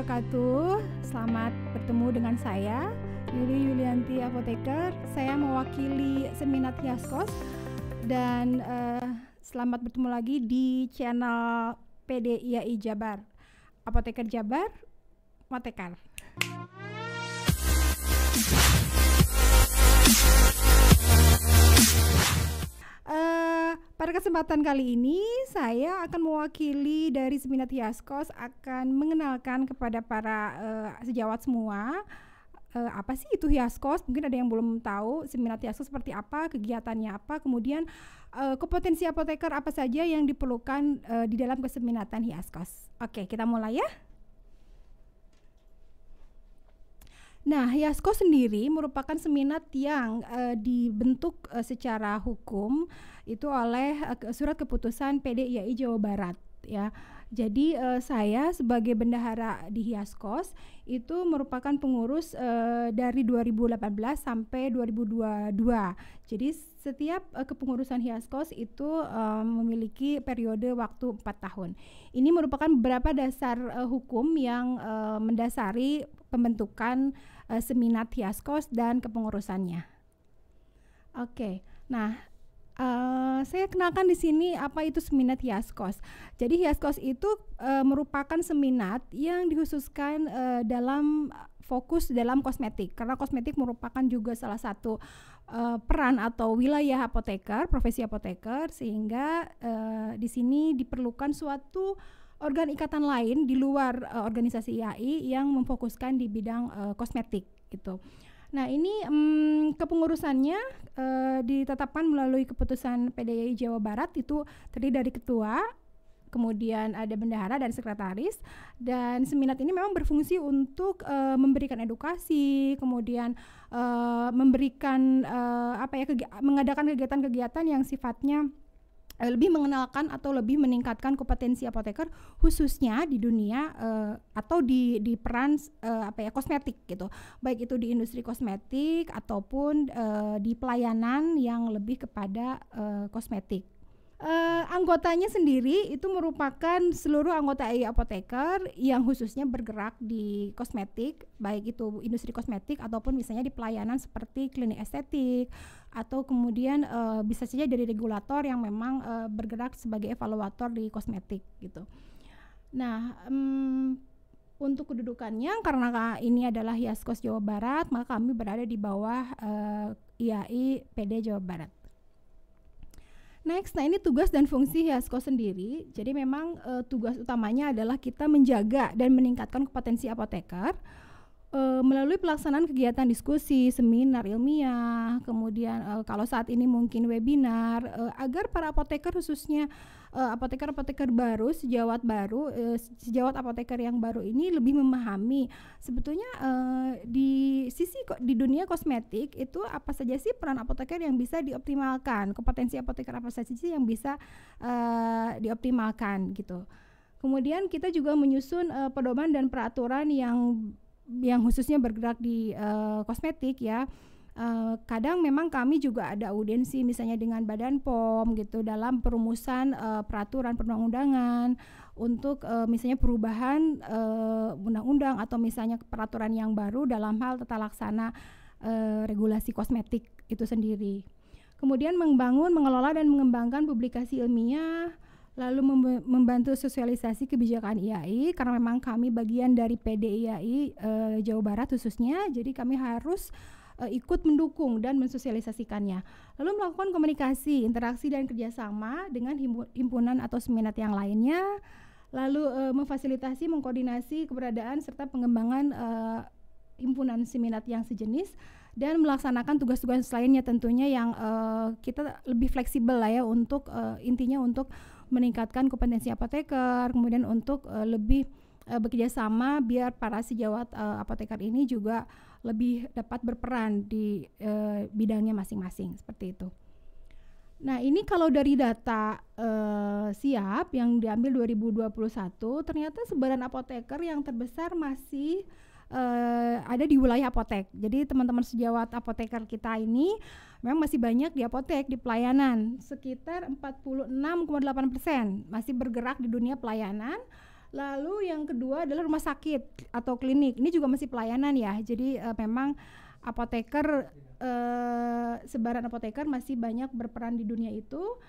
wabarakatuh. Selamat bertemu dengan saya, Yuli Yulianti Apoteker. Saya mewakili Seminat Hiaskos dan selamat bertemu lagi di channel PDIAI Jabar. Apoteker Jabar, Motekar. Pada kesempatan kali ini saya akan mewakili dari Seminat Hiaskos akan mengenalkan kepada para sejawat semua apa sih itu Hiaskos. Mungkin ada yang belum tahu Seminat Hiaskos seperti apa, kegiatannya apa, kemudian kompetensi apoteker apa saja yang diperlukan di dalam keseminatan Hiaskos. Oke, kita mulai ya. Nah, Hiaskos sendiri merupakan seminat yang dibentuk secara hukum itu oleh surat keputusan PDIAI Jawa Barat ya. Jadi saya sebagai bendahara di Hiaskos itu merupakan pengurus dari 2018 sampai 2022. Jadi setiap kepengurusan Hiaskos itu memiliki periode waktu 4 tahun. Ini merupakan beberapa dasar hukum yang mendasari pembentukan Seminat Hiaskos dan kepengurusannya. Oke, nah saya kenalkan di sini apa itu Seminat Hiaskos. Jadi Hiaskos itu merupakan seminat yang dikhususkan dalam fokus dalam kosmetik, karena kosmetik merupakan juga salah satu peran atau wilayah apoteker, profesi apoteker, sehingga di sini diperlukan suatu organ ikatan lain di luar organisasi IAI yang memfokuskan di bidang kosmetik gitu. Nah, ini kepengurusannya ditetapkan melalui keputusan PDIAI Jawa Barat, itu terdiri dari ketua, kemudian ada bendahara dan sekretaris, dan seminat ini memang berfungsi untuk memberikan edukasi, kemudian memberikan mengadakan kegiatan-kegiatan yang sifatnya lebih mengenalkan atau lebih meningkatkan kompetensi apoteker khususnya di dunia atau di peran kosmetik gitu, baik itu di industri kosmetik ataupun di pelayanan yang lebih kepada kosmetik. Anggotanya sendiri itu merupakan seluruh anggota IAI Apoteker yang khususnya bergerak di kosmetik, baik itu industri kosmetik ataupun misalnya di pelayanan seperti klinik estetik, atau kemudian bisa saja dari regulator yang memang bergerak sebagai evaluator di kosmetik gitu. Nah, untuk kedudukannya, karena ini adalah Hiaskos Jawa Barat, maka kami berada di bawah IAI PD Jawa Barat. Next, nah ini tugas dan fungsi Hiaskos sendiri. Jadi memang tugas utamanya adalah kita menjaga dan meningkatkan kompetensi apoteker melalui pelaksanaan kegiatan diskusi, seminar ilmiah, kemudian kalau saat ini mungkin webinar, agar para apoteker khususnya apoteker-apoteker baru, sejawat apoteker yang baru ini lebih memahami sebetulnya di dunia kosmetik itu apa saja sih peran apoteker yang bisa dioptimalkan, kompetensi apoteker apa saja sih yang bisa dioptimalkan gitu. Kemudian kita juga menyusun pedoman dan peraturan yang khususnya bergerak di kosmetik ya. Kadang memang kami juga ada audiensi misalnya dengan Badan POM gitu dalam perumusan peraturan perundang-undangan untuk misalnya perubahan undang-undang atau misalnya peraturan yang baru dalam hal tata laksana regulasi kosmetik itu sendiri. Kemudian membangun, mengelola dan mengembangkan publikasi ilmiah, lalu membantu sosialisasi kebijakan IAI, karena memang kami bagian dari PDIAI Jawa Barat khususnya, jadi kami harus ikut mendukung dan mensosialisasikannya. Lalu melakukan komunikasi, interaksi dan kerjasama dengan himpunan atau seminat yang lainnya, lalu memfasilitasi, mengkoordinasi keberadaan serta pengembangan himpunan seminat yang sejenis, dan melaksanakan tugas-tugas lainnya tentunya yang kita lebih fleksibel lah ya, untuk intinya untuk meningkatkan kompetensi apoteker, kemudian untuk lebih bekerja sama biar para sejawat apoteker ini juga lebih dapat berperan di bidangnya masing-masing, seperti itu. Nah, ini kalau dari data SIAP yang diambil 2021, ternyata sebaran apoteker yang terbesar masih ada di wilayah apotek. Jadi teman-teman sejawat apoteker kita ini memang masih banyak di apotek, di pelayanan. Sekitar 46,8% masih bergerak di dunia pelayanan. Lalu yang kedua adalah rumah sakit atau klinik. Ini juga masih pelayanan ya. Jadi memang apoteker, sebaran apoteker masih banyak berperan di dunia itu.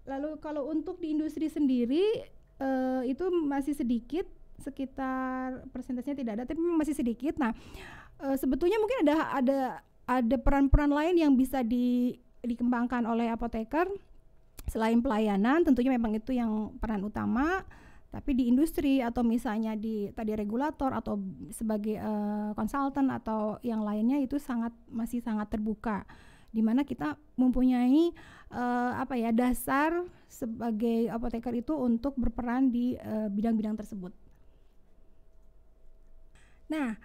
Lalu kalau untuk di industri sendiri itu masih sedikit, sekitar persentasenya tidak ada, tapi masih sedikit. Nah, sebetulnya mungkin ada peran-peran lain yang bisa dikembangkan oleh apoteker selain pelayanan. Tentunya memang itu yang peran utama. Tapi di industri atau misalnya di tadi regulator atau sebagai konsultan atau yang lainnya itu masih sangat terbuka, di mana kita mempunyai dasar sebagai apoteker itu untuk berperan di bidang-bidang tersebut. Nah,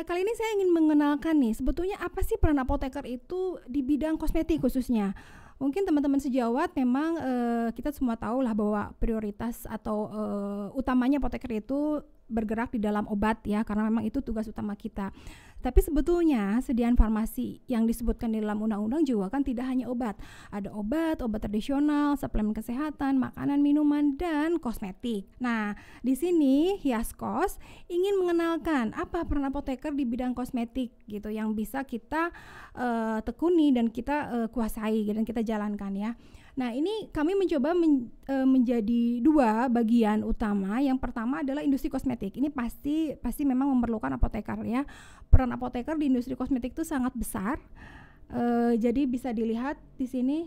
kali ini saya ingin mengenalkan nih sebetulnya apa sih peran apoteker itu di bidang kosmetik khususnya. Mungkin teman-teman sejawat memang kita semua tahu lah bahwa prioritas atau utamanya apoteker itu bergerak di dalam obat ya, karena memang itu tugas utama kita. Tapi sebetulnya sediaan farmasi yang disebutkan di dalam undang-undang juga kan tidak hanya obat. Ada obat tradisional, suplemen kesehatan, makanan, minuman, dan kosmetik. Nah, di sini Hiaskos ingin mengenalkan apa peran apoteker di bidang kosmetik gitu yang bisa kita tekuni dan kita kuasai dan kita jalankan ya. Nah, ini kami mencoba menjadi dua bagian utama. Yang pertama adalah industri kosmetik. Ini pasti memang memerlukan apoteker ya. Peran apoteker di industri kosmetik itu sangat besar. Jadi bisa dilihat di sini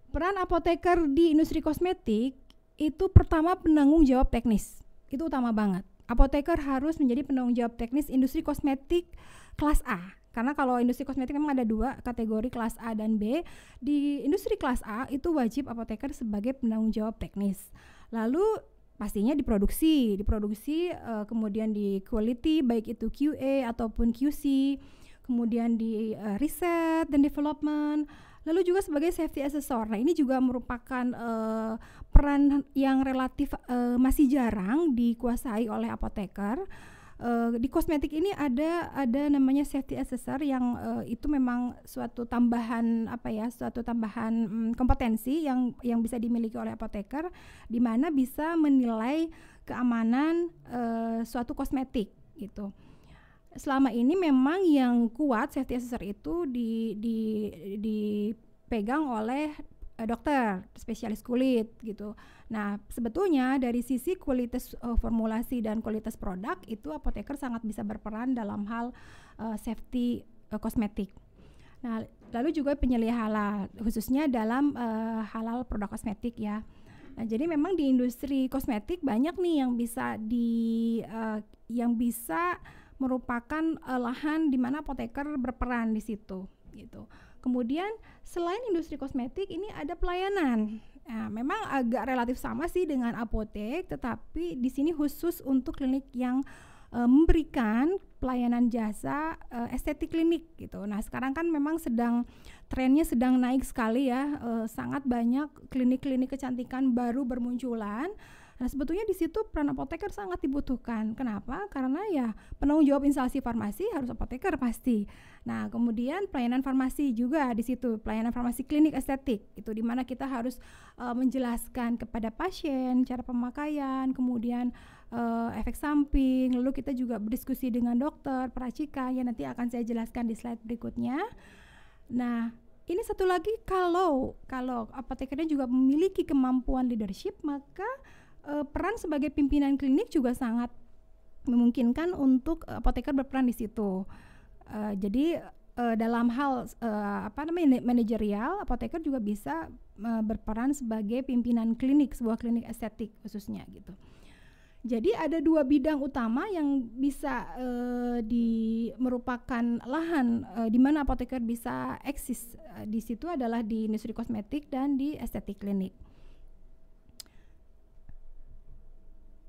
peran apoteker di industri kosmetik itu pertama penanggung jawab teknis. Itu utama banget. Apoteker harus menjadi penanggung jawab teknis industri kosmetik kelas A. Karena kalau industri kosmetik memang ada dua kategori, kelas A dan B. Di industri kelas A itu wajib apoteker sebagai penanggung jawab teknis. Lalu pastinya diproduksi, kemudian di quality, baik itu QA ataupun QC, kemudian di riset dan development, lalu juga sebagai safety assessor. Nah, ini juga merupakan peran yang relatif masih jarang dikuasai oleh apoteker. Di kosmetik ini ada namanya safety assessor yang itu memang suatu tambahan kompetensi yang bisa dimiliki oleh apoteker, di mana bisa menilai keamanan suatu kosmetik gitu. Selama ini memang yang kuat safety assessor itu dipegang oleh dokter spesialis kulit gitu. Nah, sebetulnya dari sisi kualitas formulasi dan kualitas produk itu apoteker sangat bisa berperan dalam hal safety kosmetik. Nah, lalu juga penyelidik halal khususnya dalam halal produk kosmetik ya. Nah, jadi memang di industri kosmetik banyak nih yang bisa merupakan lahan di mana apoteker berperan di situ gitu. Kemudian selain industri kosmetik ini ada pelayanan. Nah, memang agak relatif sama sih dengan apotek, tetapi di sini khusus untuk klinik yang memberikan pelayanan jasa estetik klinik gitu. Nah, sekarang kan memang trennya sedang naik sekali ya, sangat banyak klinik-klinik kecantikan baru bermunculan. Nah, sebetulnya di situ peran apoteker sangat dibutuhkan. Kenapa? Karena ya penanggung jawab instalasi farmasi harus apoteker pasti. Nah, kemudian pelayanan farmasi juga di situ, pelayanan farmasi klinik estetik itu di mana kita harus menjelaskan kepada pasien cara pemakaian, kemudian efek samping, lalu kita juga berdiskusi dengan dokter, peracikan yang nanti akan saya jelaskan di slide berikutnya. Nah, ini satu lagi, kalau apotekernya juga memiliki kemampuan leadership, maka peran sebagai pimpinan klinik juga sangat memungkinkan untuk apoteker berperan di situ. Jadi dalam hal manajerial, apoteker juga bisa berperan sebagai pimpinan klinik, sebuah klinik estetik khususnya gitu. Jadi ada dua bidang utama yang bisa merupakan lahan di mana apoteker bisa eksis di situ adalah di industri kosmetik dan di estetik klinik.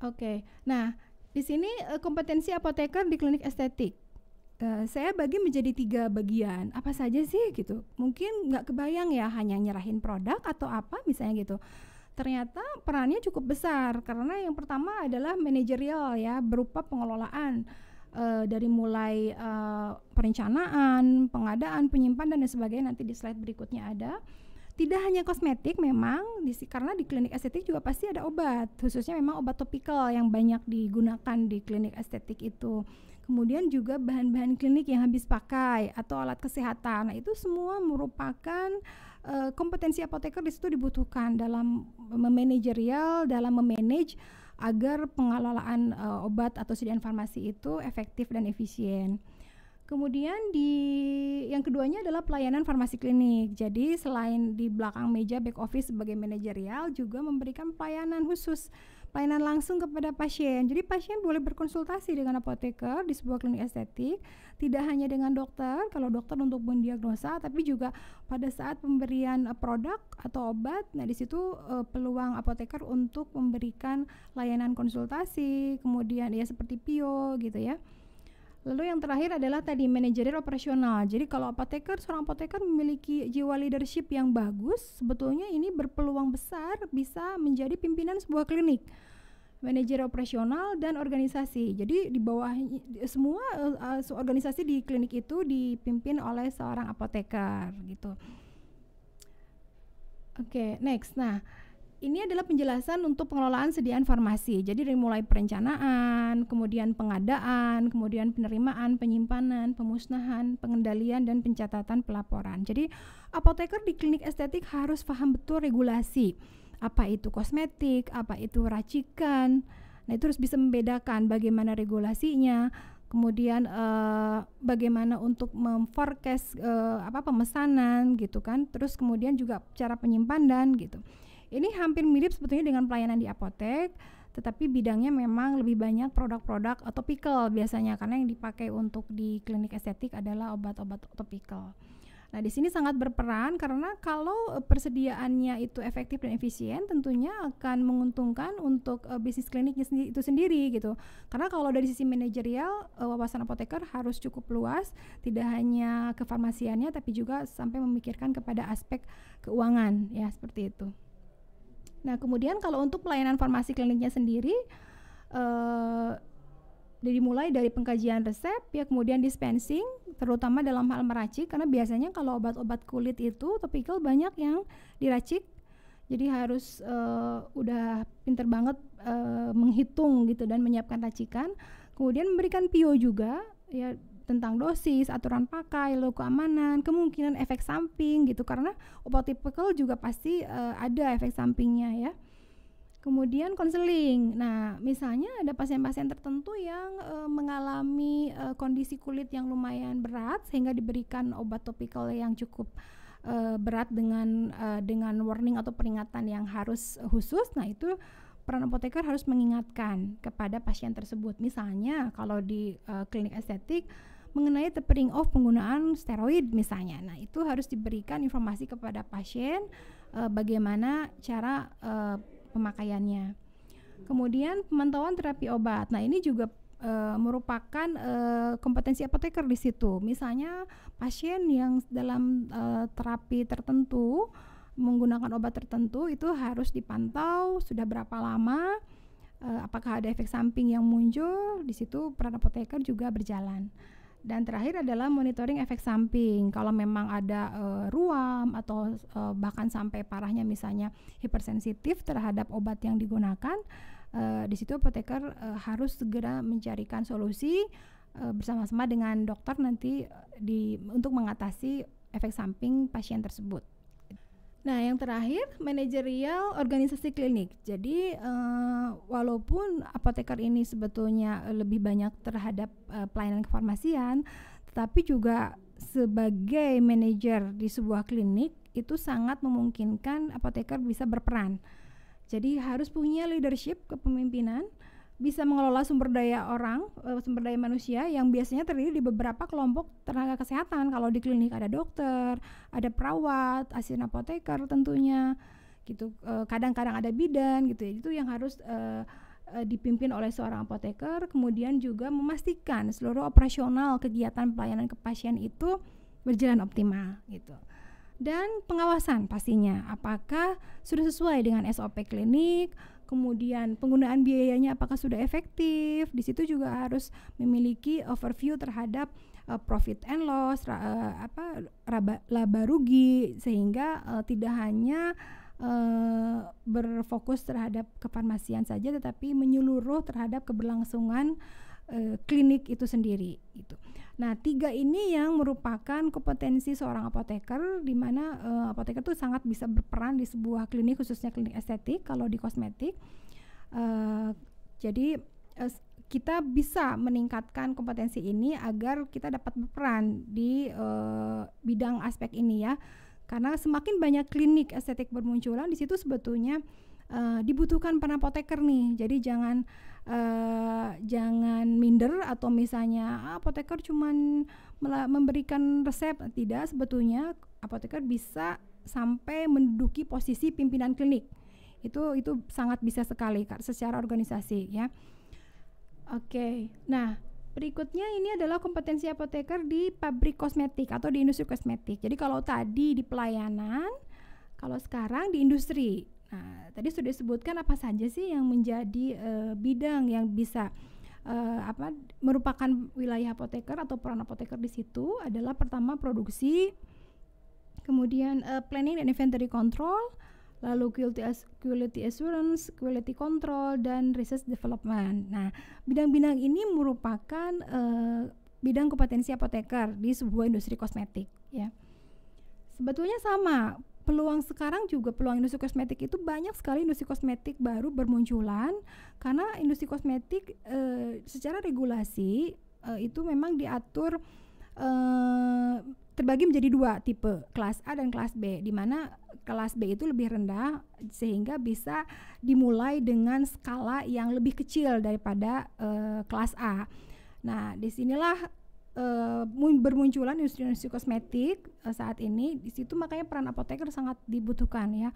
Oke, nah di sini kompetensi apoteker di klinik estetik saya bagi menjadi 3 bagian. Apa saja sih gitu? Mungkin nggak kebayang ya, hanya nyerahin produk atau apa misalnya gitu. Ternyata perannya cukup besar karena yang pertama adalah manajerial ya, berupa pengelolaan dari mulai perencanaan, pengadaan, penyimpanan dan sebagainya, nanti di slide berikutnya ada. Tidak hanya kosmetik memang, karena di klinik estetik juga pasti ada obat, khususnya memang obat topikal yang banyak digunakan di klinik estetik itu. Kemudian juga bahan-bahan klinik yang habis pakai atau alat kesehatan. Nah, itu semua merupakan kompetensi apoteker di situ dibutuhkan dalam memanajerial, dalam memanage agar pengelolaan obat atau sediaan farmasi itu efektif dan efisien. Kemudian yang keduanya adalah pelayanan farmasi klinik. Jadi selain di belakang meja back office sebagai manajerial, juga memberikan pelayanan khusus, pelayanan langsung kepada pasien. Jadi pasien boleh berkonsultasi dengan apoteker di sebuah klinik estetik, tidak hanya dengan dokter, kalau dokter untuk mendiagnosa, tapi juga pada saat pemberian produk atau obat. Nah, di situ peluang apoteker untuk memberikan layanan konsultasi, kemudian ya seperti PIO gitu ya. Lalu yang terakhir adalah tadi manajerial operasional. Jadi kalau seorang apoteker memiliki jiwa leadership yang bagus, sebetulnya ini berpeluang besar bisa menjadi pimpinan sebuah klinik. Manajerial operasional dan organisasi. Jadi di bawah semua organisasi di klinik itu dipimpin oleh seorang apoteker gitu. Oke, next. Nah, ini adalah penjelasan untuk pengelolaan sediaan farmasi. Jadi dari mulai perencanaan, kemudian pengadaan, kemudian penerimaan, penyimpanan, pemusnahan, pengendalian, dan pencatatan pelaporan. Jadi apoteker di klinik estetik harus paham betul regulasi. Apa itu kosmetik, apa itu racikan. Nah, itu harus bisa membedakan bagaimana regulasinya, kemudian bagaimana untuk memforecast pemesanan gitu kan. Terus kemudian juga cara penyimpanan gitu. Ini hampir mirip sebetulnya dengan pelayanan di apotek, tetapi bidangnya memang lebih banyak produk-produk topikal biasanya, karena yang dipakai untuk di klinik estetik adalah obat-obat topikal. Nah, di sini sangat berperan karena kalau persediaannya itu efektif dan efisien, tentunya akan menguntungkan untuk bisnis kliniknya itu sendiri gitu. Karena kalau dari sisi manajerial, wawasan apoteker harus cukup luas, tidak hanya kefarmasiannya, tapi juga sampai memikirkan kepada aspek keuangan, ya seperti itu. Nah, kemudian kalau untuk pelayanan farmasi kliniknya sendiri, dimulai dari pengkajian resep, ya kemudian dispensing, terutama dalam hal meracik, karena biasanya kalau obat-obat kulit itu topikal banyak yang diracik, jadi harus udah pinter banget menghitung gitu dan menyiapkan racikan. Kemudian memberikan PIO juga, ya tentang dosis, aturan pakai, lalu keamanan, kemungkinan efek samping gitu, karena obat tipikal juga pasti ada efek sampingnya ya. Kemudian konseling. Nah, misalnya ada pasien-pasien tertentu yang mengalami kondisi kulit yang lumayan berat sehingga diberikan obat topikal yang cukup berat dengan warning atau peringatan yang harus khusus. Nah, itu peran apoteker harus mengingatkan kepada pasien tersebut. Misalnya kalau di klinik estetik mengenai tapering off penggunaan steroid misalnya. Nah, itu harus diberikan informasi kepada pasien bagaimana cara pemakaiannya. Kemudian pemantauan terapi obat. Nah, ini juga merupakan kompetensi apoteker di situ. Misalnya pasien yang dalam terapi tertentu menggunakan obat tertentu itu harus dipantau sudah berapa lama, apakah ada efek samping yang muncul. Di situ peran apoteker juga berjalan. Dan terakhir adalah monitoring efek samping. Kalau memang ada ruam atau bahkan sampai parahnya misalnya hipersensitif terhadap obat yang digunakan, di situ apoteker harus segera mencarikan solusi bersama-sama dengan dokter nanti untuk mengatasi efek samping pasien tersebut. Nah, yang terakhir manajerial organisasi klinik. Jadi walaupun apoteker ini sebetulnya lebih banyak terhadap pelayanan kefarmasian, tetapi juga sebagai manajer di sebuah klinik itu sangat memungkinkan apoteker bisa berperan. Jadi harus punya leadership kepemimpinan, bisa mengelola sumber daya sumber daya manusia yang biasanya terdiri di beberapa kelompok tenaga kesehatan. Kalau di klinik ada dokter, ada perawat, asisten apoteker tentunya, gitu. Kadang-kadang ada bidan, gitu. Itu yang harus dipimpin oleh seorang apoteker. Kemudian juga memastikan seluruh operasional kegiatan pelayanan ke pasien itu berjalan optimal, gitu. Dan pengawasan pastinya, apakah sudah sesuai dengan SOP klinik. Kemudian penggunaan biayanya apakah sudah efektif. Di situ juga harus memiliki overview terhadap profit and loss, laba rugi, sehingga tidak hanya berfokus terhadap kefarmasian saja, tetapi menyeluruh terhadap keberlangsungan klinik itu sendiri gitu. Nah, 3 ini yang merupakan kompetensi seorang apoteker, di mana apoteker itu sangat bisa berperan di sebuah klinik, khususnya klinik estetik. Kalau di kosmetik, jadi kita bisa meningkatkan kompetensi ini agar kita dapat berperan di bidang aspek ini ya. Karena semakin banyak klinik estetik bermunculan, di situ sebetulnya dibutuhkan peran apoteker nih. Jadi jangan minder atau misalnya apoteker cuman memberikan resep. Tidak, sebetulnya apoteker bisa sampai menduduki posisi pimpinan klinik. Itu sangat bisa sekali secara organisasi ya. Oke. Nah, berikutnya ini adalah kompetensi apoteker di pabrik kosmetik atau di industri kosmetik. Jadi kalau tadi di pelayanan, kalau sekarang di industri. Nah, tadi sudah disebutkan apa saja sih yang menjadi bidang yang bisa merupakan wilayah apoteker atau peran apoteker di situ adalah pertama produksi, kemudian planning dan inventory control, lalu quality assurance, quality control, dan research development. Nah, bidang-bidang ini merupakan bidang kompetensi apoteker di sebuah industri kosmetik ya. Sebetulnya sama, peluang sekarang juga, peluang industri kosmetik itu banyak sekali industri kosmetik baru bermunculan, karena industri kosmetik secara regulasi itu memang diatur terbagi menjadi 2 tipe, kelas A dan kelas B, di mana kelas B itu lebih rendah sehingga bisa dimulai dengan skala yang lebih kecil daripada kelas A. Nah, disinilah bermunculan industri kosmetik saat ini. Di situ makanya peran apoteker sangat dibutuhkan ya.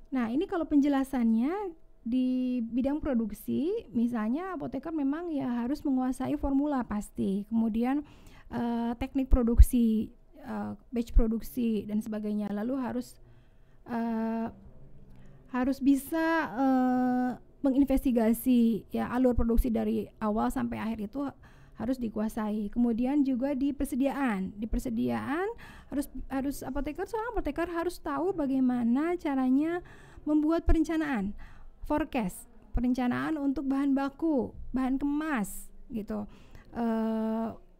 Nah, ini kalau penjelasannya di bidang produksi, misalnya apoteker memang ya harus menguasai formula pasti, kemudian teknik produksi, batch produksi dan sebagainya. Lalu harus bisa menginvestigasi ya alur produksi dari awal sampai akhir itu harus dikuasai. Kemudian juga di persediaan harus seorang apoteker harus tahu bagaimana caranya membuat perencanaan, forecast, perencanaan untuk bahan baku, bahan kemas gitu.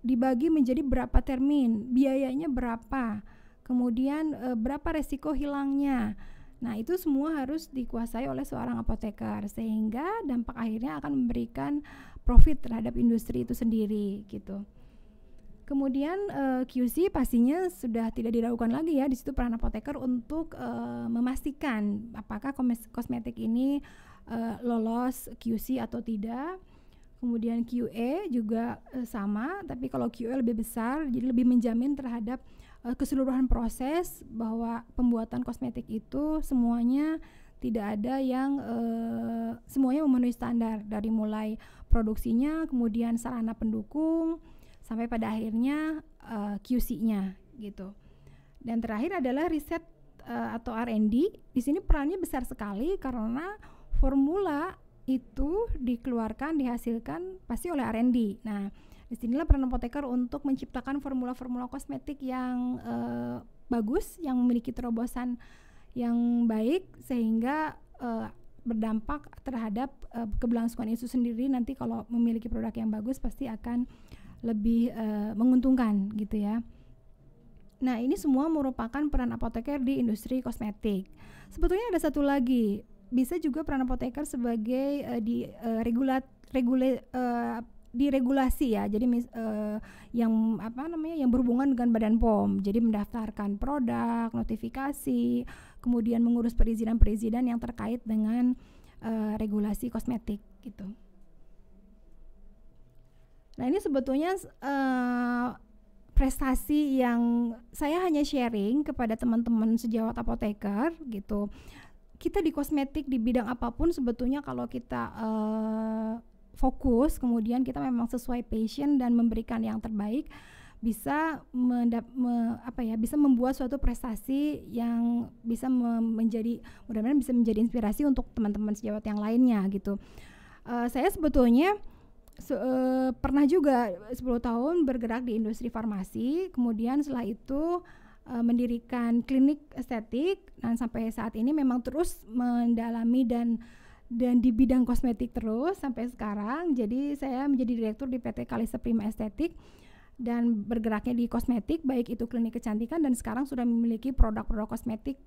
Dibagi menjadi berapa termin, biayanya berapa, kemudian berapa resiko hilangnya. Nah, itu semua harus dikuasai oleh seorang apoteker sehingga dampak akhirnya akan memberikan profit terhadap industri itu sendiri gitu. Kemudian QC pastinya sudah tidak diragukan lagi ya, di situ peran apoteker untuk memastikan apakah kosmetik ini lolos QC atau tidak. Kemudian QA juga sama, tapi kalau QA lebih besar, jadi lebih menjamin terhadap keseluruhan proses bahwa pembuatan kosmetik itu semuanya tidak ada yang semuanya memenuhi standar, dari mulai produksinya, kemudian sarana pendukung, sampai pada akhirnya QC-nya gitu. Dan terakhir adalah riset atau R&D. Di sini perannya besar sekali karena formula itu dikeluarkan, dihasilkan pasti oleh R&D. Nah, disinilah peran apoteker untuk menciptakan formula-formula kosmetik yang bagus, yang memiliki terobosan yang baik sehingga berdampak terhadap keberlangsungan itu sendiri. Nanti kalau memiliki produk yang bagus pasti akan lebih menguntungkan gitu ya. Nah, ini semua merupakan peran apoteker di industri kosmetik. Sebetulnya ada satu lagi, bisa juga peran apoteker sebagai diregulasi ya. Jadi yang berhubungan dengan Badan POM. Jadi mendaftarkan produk, notifikasi, kemudian mengurus perizinan yang terkait dengan regulasi kosmetik gitu. Nah, ini sebetulnya prestasi yang saya hanya sharing kepada teman-teman sejawat apoteker gitu. Kita di kosmetik di bidang apapun sebetulnya kalau kita fokus, kemudian kita memang sesuai passion dan memberikan yang terbaik, bisa bisa membuat suatu prestasi yang bisa mudah-mudahan bisa menjadi inspirasi untuk teman-teman sejawat yang lainnya gitu. Saya sebetulnya pernah juga 10 tahun bergerak di industri farmasi, kemudian setelah itu mendirikan klinik estetik, dan sampai saat ini memang terus mendalami dan di bidang kosmetik terus sampai sekarang. Jadi saya menjadi direktur di PT Kalista Prima Estetik dan bergeraknya di kosmetik, baik itu klinik kecantikan dan sekarang sudah memiliki produk-produk kosmetik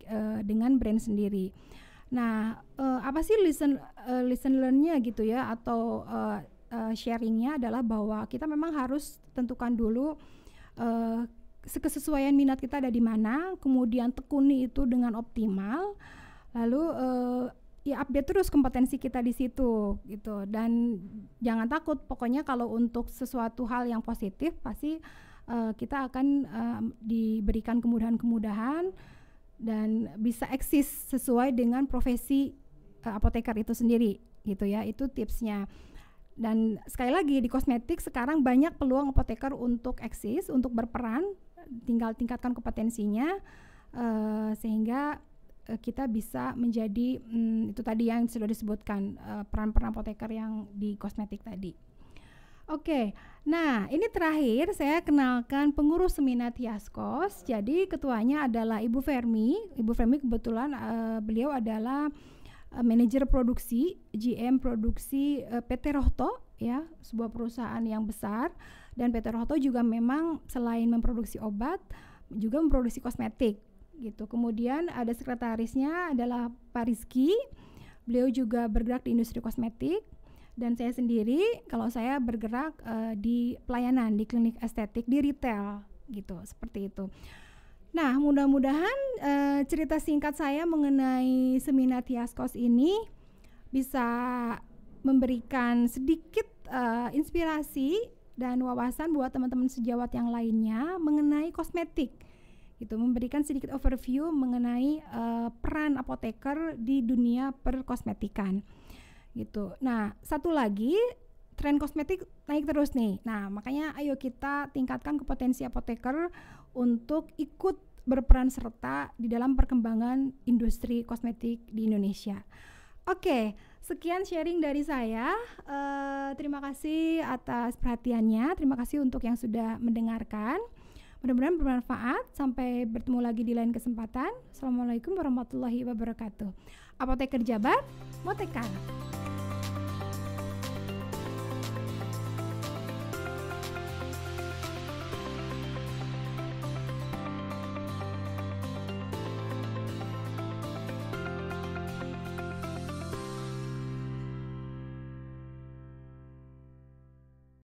dengan brand sendiri. Nah, apa sih lesson learn-nya gitu ya, atau sharingnya adalah bahwa kita memang harus tentukan dulu kesesuaian minat kita ada di mana, kemudian tekuni itu dengan optimal, lalu ya update terus kompetensi kita di situ gitu, dan jangan takut, pokoknya kalau untuk sesuatu hal yang positif pasti kita akan diberikan kemudahan-kemudahan dan bisa eksis sesuai dengan profesi apoteker itu sendiri gitu ya. Itu tipsnya. Dan sekali lagi di kosmetik sekarang banyak peluang apoteker untuk eksis, untuk berperan, tinggal tingkatkan kompetensinya sehingga kita bisa menjadi itu tadi yang sudah disebutkan, peran-peran apoteker yang di kosmetik tadi. Oke, nah ini terakhir saya kenalkan pengurus Seminat Hiaskos. Jadi ketuanya adalah Ibu Fermi. Ibu Fermi kebetulan beliau adalah manajer produksi, GM produksi PT Rohto ya, sebuah perusahaan yang besar, dan PT Rohto juga memang selain memproduksi obat juga memproduksi kosmetik gitu. Kemudian ada sekretarisnya adalah Pak Rizky, beliau juga bergerak di industri kosmetik, dan saya sendiri kalau saya bergerak di pelayanan di klinik estetik di retail gitu, seperti itu. Nah, mudah-mudahan cerita singkat saya mengenai Seminat Hiaskos ini bisa memberikan sedikit inspirasi dan wawasan buat teman-teman sejawat yang lainnya mengenai kosmetik gitu, memberikan sedikit overview mengenai peran apoteker di dunia perkosmetikan gitu. Nah, satu lagi, tren kosmetik naik terus nih. Nah, makanya ayo kita tingkatkan kompetensi apoteker untuk ikut berperan serta di dalam perkembangan industri kosmetik di Indonesia. Oke, sekian sharing dari saya. Terima kasih atas perhatiannya. Terima kasih untuk yang sudah mendengarkan. Mudah-mudahan bermanfaat. Sampai bertemu lagi di lain kesempatan. Assalamualaikum warahmatullahi wabarakatuh. Apoteker Jabar, Moteker.